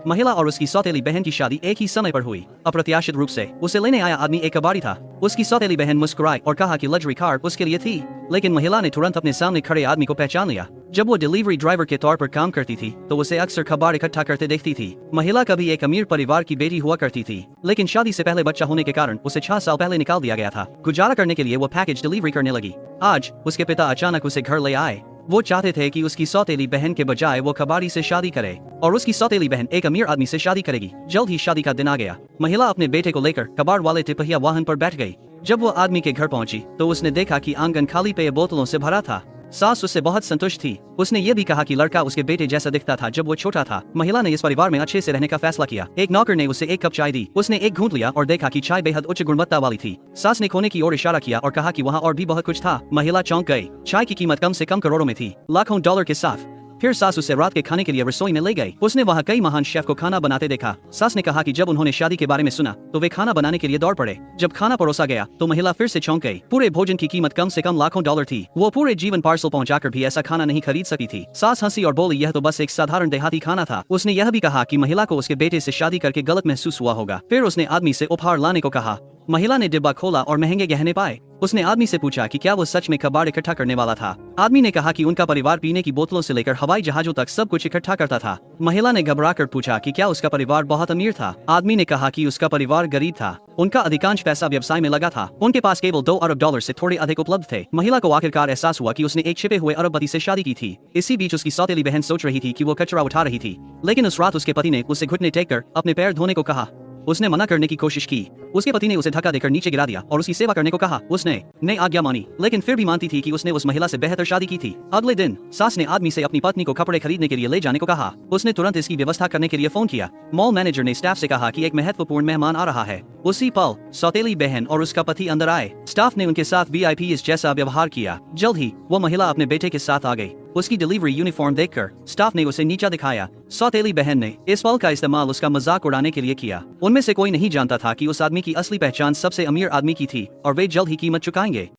महिला और उसकी सौतेली बहन की शादी एक ही समय पर हुई। अप्रत्याशित रूप से उसे लेने आया आदमी एक कबाड़ी था। उसकी सौतेली बहन मुस्कुराई और कहा कि लग्जरी कार उसके लिए थी, लेकिन महिला ने तुरंत अपने सामने खड़े आदमी को पहचान लिया। जब वो डिलीवरी ड्राइवर के तौर पर काम करती थी तो उसे अक्सर कबाड़ इकट्ठा करते देखती थी। महिला कभी एक अमीर परिवार की बेटी हुआ करती थी, लेकिन शादी से पहले बच्चा होने के कारण उसे 6 साल पहले निकाल दिया गया था। गुजारा करने के लिए वो पैकेज डिलीवरी करने लगी। आज उसके पिता अचानक उसे घर ले आए। वो चाहते थे कि उसकी सौतेली बहन के बजाय वो कबाड़ी से शादी करे और उसकी सौतेली बहन एक अमीर आदमी से शादी करेगी। जल्द ही शादी का दिन आ गया। महिला अपने बेटे को लेकर कबाड़ वाले तिपहिया वाहन पर बैठ गई। जब वो आदमी के घर पहुंची तो उसने देखा कि आंगन खाली पेय बोतलों से भरा था। सास उससे बहुत संतुष्ट थी। उसने ये भी कहा कि लड़का उसके बेटे जैसा दिखता था जब वो छोटा था। महिला ने इस परिवार में अच्छे से रहने का फैसला किया। एक नौकर ने उसे एक कप चाय दी। उसने एक घूंट लिया और देखा कि चाय बेहद उच्च गुणवत्ता वाली थी। सास ने कोने की ओर इशारा किया और कहा कि वहाँ और भी बहुत कुछ था। महिला चौंक गई। चाय की कीमत कम से कम करोड़ों में थी, लाखों डॉलर के साथ। फिर सास उसे रात के खाने के लिए रसोई में ले गई। उसने वहाँ कई महान शेफ को खाना बनाते देखा। सास ने कहा कि जब उन्होंने शादी के बारे में सुना तो वे खाना बनाने के लिए दौड़ पड़े। जब खाना परोसा गया तो महिला फिर से चौंक गई। पूरे भोजन की कीमत कम से कम लाखों डॉलर थी। वो पूरे जीवन पार्सल पहुंचाकर भी ऐसा खाना नहीं खरीद सकी थी। सास हंसी और बोली, यह तो बस एक साधारण देहाती खाना था। उसने यह भी कहा कि महिला को उसके बेटे से शादी करके गलत महसूस हुआ होगा। फिर उसने आदमी से उपहार लाने को कहा। महिला ने डिब्बा खोला और महंगे गहने पाए। उसने आदमी से पूछा कि क्या वो सच में कबाड़ इकट्ठा करने वाला था। आदमी ने कहा कि उनका परिवार पीने की बोतलों से लेकर हवाई जहाजों तक सब कुछ इकट्ठा करता था। महिला ने घबराकर पूछा कि क्या उसका परिवार बहुत अमीर था। आदमी ने कहा कि उसका परिवार गरीब था। उनका अधिकांश पैसा व्यवसाय में लगा था। उनके पास केवल 2 अरब डॉलर से थोड़े अधिक उपलब्ध थे। महिला को आखिरकार एहसास हुआ कि उसने एक छिपे हुए अरबपति से शादी की थी। इसी बीच उसकी सौतेली बहन सोच रही थी कि वो कचरा उठा रही थी, लेकिन उस रात उसके पति ने उसे घुटने टेककर अपने पैर धोने को कहा। उसने मना करने की कोशिश की। उसके पति ने उसे धक्का देकर नीचे गिरा दिया और उसकी सेवा करने को कहा। उसने आज्ञा मानी, लेकिन फिर भी मानती थी कि उसने उस महिला से बेहतर शादी की थी। अगले दिन सास ने आदमी से अपनी पत्नी को कपड़े खरीदने के लिए ले जाने को कहा। उसने तुरंत इसकी व्यवस्था करने के लिए फोन किया। मॉल मैनेजर ने स्टाफ से कहा कि एक महत्वपूर्ण मेहमान आ रहा है। उसी पल सौतेली बहन और उसका पति अंदर आए। स्टाफ ने उनके साथ VIP जैसा व्यवहार किया। जल्द ही वो महिला अपने बेटे के साथ आ गई। उसकी डिलीवरी यूनिफॉर्म देखकर स्टाफ ने उसे नीचा दिखाया। सौतेली बहन ने इस पल का इस्तेमाल उसका मजाक उड़ाने के लिए किया। उनमें से कोई नहीं जानता था कि उस आदमी की असली पहचान सबसे अमीर आदमी की थी और वे जल्द ही कीमत चुकाएंगे।